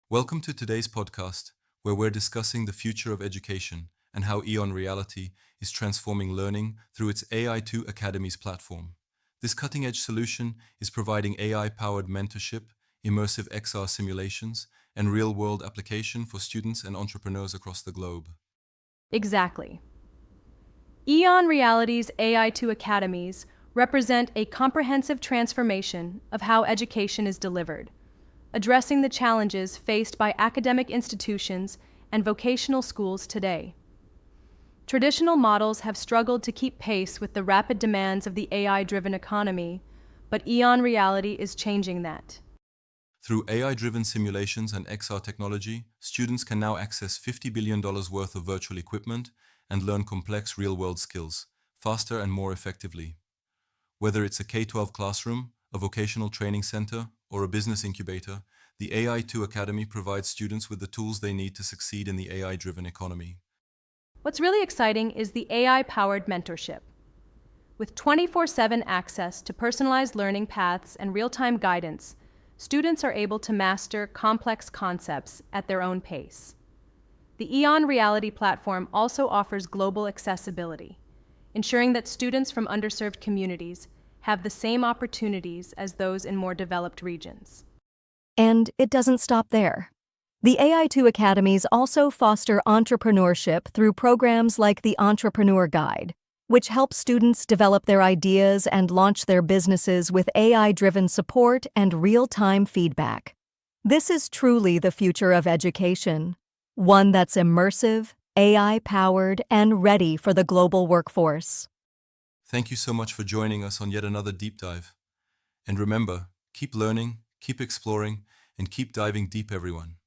Welcome to today's podcast, where we're discussing the future of education and how EON Reality is transforming learning through its AI² Academies platform. This cutting-edge solution is providing AI-powered mentorship, immersive XR simulations, and real-world application for students and entrepreneurs across the globe. Exactly. EON Reality's AI² Academies represent a comprehensive transformation of how education is delivered, addressing the challenges faced by academic institutions and vocational schools today. Traditional models have struggled to keep pace with the rapid demands of the AI-driven economy, but EON Reality is changing that. Through AI-driven simulations and XR technology, students can now access $50 billion worth of virtual equipment and learn complex real-world skills faster and more effectively. Whether it's a K-12 classroom, a vocational training center, or a business incubator, the AI² Academy provides students with the tools they need to succeed in the AI-driven economy. What's really exciting is the AI-powered mentorship. With 24/7 access to personalized learning paths and real-time guidance, students are able to master complex concepts at their own pace. The EON Reality platform also offers global accessibility, ensuring that students from underserved communities have the same opportunities as those in more developed regions. And it doesn't stop there. The AI² Academies also foster entrepreneurship through programs like the Entrepreneur Guide, which helps students develop their ideas and launch their businesses with AI-driven support and real-time feedback. This is truly the future of education, one that's immersive, AI-powered, and ready for the global workforce. Thank you so much for joining us on yet another deep dive. And remember, keep learning, keep exploring, and keep diving deep, everyone.